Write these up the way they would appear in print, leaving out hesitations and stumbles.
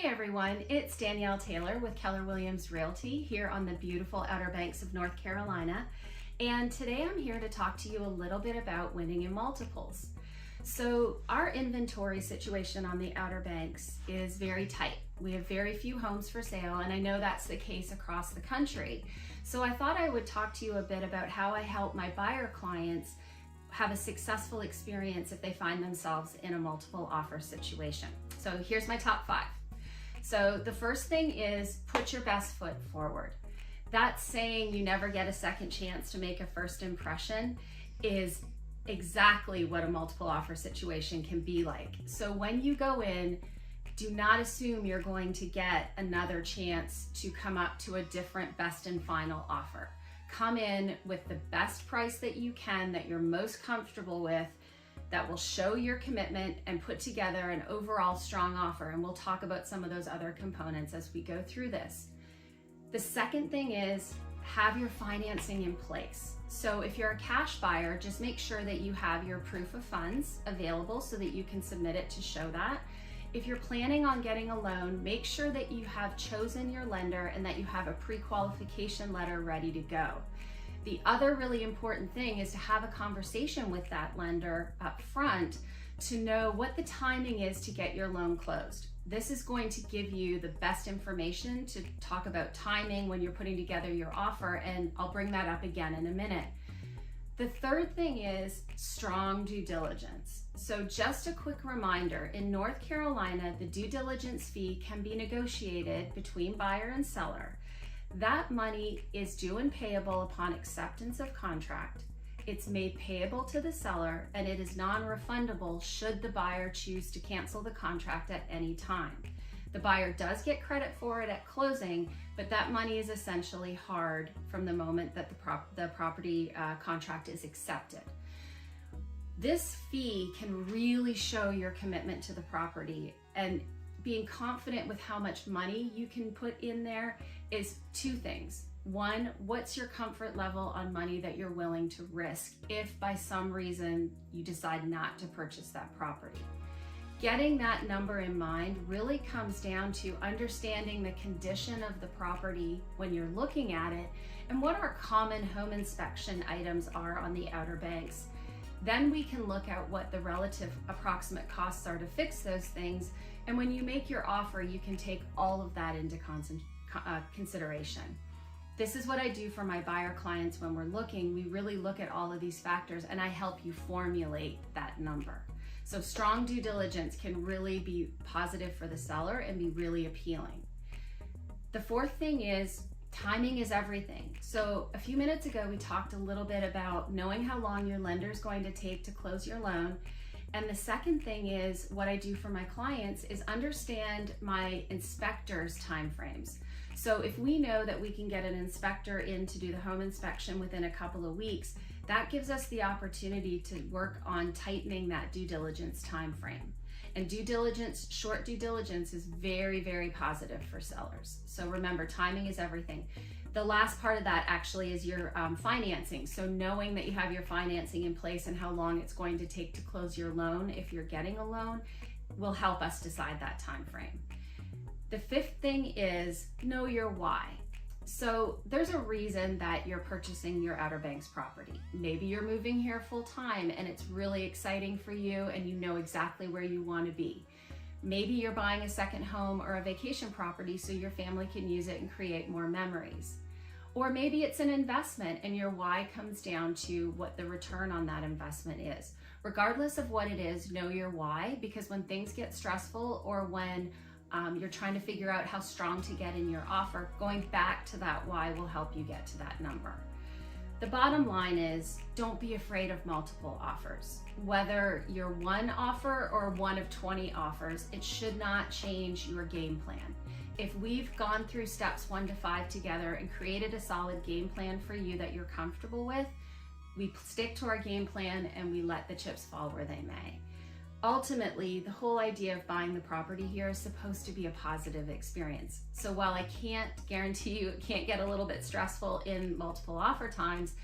Hey everyone, it's Danielle Taylor with Keller Williams Realty here on the beautiful Outer Banks of North Carolina. And today I'm here to talk to you a little bit about winning in multiples. So our inventory situation on the Outer Banks is very tight. We have very few homes for sale, and I know that's the case across the country. So I thought I would talk to you a bit about how I help my buyer clients have a successful experience if they find themselves in a multiple offer situation. So here's my top 5. So the first thing is put your best foot forward. That saying, you never get a second chance to make a first impression, is exactly what a multiple offer situation can be like. So when you go in, do not assume you're going to get another chance to come up to a different best and final offer. Come in with the best price that you can, that you're most comfortable with, that will show your commitment and put together an overall strong offer. And we'll talk about some of those other components as we go through this. The second thing is have your financing in place. So if you're a cash buyer, just make sure that you have your proof of funds available so that you can submit it to show that. If you're planning on getting a loan, make sure that you have chosen your lender and that you have a pre-qualification letter ready to go. The other really important thing is to have a conversation with that lender up front to know what the timing is to get your loan closed. This is going to give you the best information to talk about timing when you're putting together your offer, and I'll bring that up again in a minute. The third thing is strong due diligence. So just a quick reminder, in North Carolina, the due diligence fee can be negotiated between buyer and seller. That money is due and payable upon acceptance of contract. It's made payable to the seller, and it is non-refundable should the buyer choose to cancel the contract at any time. The buyer does get credit for it at closing, but that money is essentially hard from the moment that the property contract is accepted. This fee can really show your commitment to the property, and being confident with how much money you can put in there is 2 things. 1, what's your comfort level on money that you're willing to risk if by some reason you decide not to purchase that property? Getting that number in mind really comes down to understanding the condition of the property when you're looking at it and what our common home inspection items are on the Outer Banks. Then we can look at what the relative approximate costs are to fix those things, and when you make your offer, you can take all of that into consideration. This is what I do for my buyer clients when we're looking. We really look at all of these factors, and I help you formulate that number. So strong due diligence can really be positive for the seller and be really appealing. The fourth thing is timing is everything. So a few minutes ago, we talked a little bit about knowing how long your lender is going to take to close your loan. And the second thing is what I do for my clients is understand my inspector's timeframes. So if we know that we can get an inspector in to do the home inspection within a couple of weeks, that gives us the opportunity to work on tightening that due diligence timeframe. And due diligence, short due diligence, is very, very positive for sellers. So remember, timing is everything. The last part of that actually is your financing. So knowing that you have your financing in place and how long it's going to take to close your loan if you're getting a loan will help us decide that time frame. The fifth thing is know your why. So there's a reason that you're purchasing your Outer Banks property. Maybe you're moving here full time and it's really exciting for you and you know exactly where you want to be. Maybe you're buying a second home or a vacation property so your family can use it and create more memories. Or maybe it's an investment and your why comes down to what the return on that investment is. Regardless of what it is, know your why, because when things get stressful or when you're trying to figure out how strong to get in your offer, going back to that why will help you get to that number. The bottom line is don't be afraid of multiple offers. Whether you're one offer or one of 20 offers, it should not change your game plan. If we've gone through steps 1 to 5 together and created a solid game plan for you that you're comfortable with, we stick to our game plan and we let the chips fall where they may. Ultimately, the whole idea of buying the property here is supposed to be a positive experience. So while I can't guarantee you it can't get a little bit stressful in multiple offer times,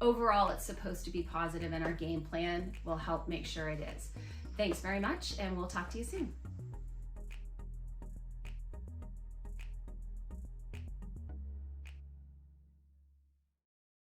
overall it's supposed to be positive, and our game plan will help make sure it is. Thanks very much, and we'll talk to you soon.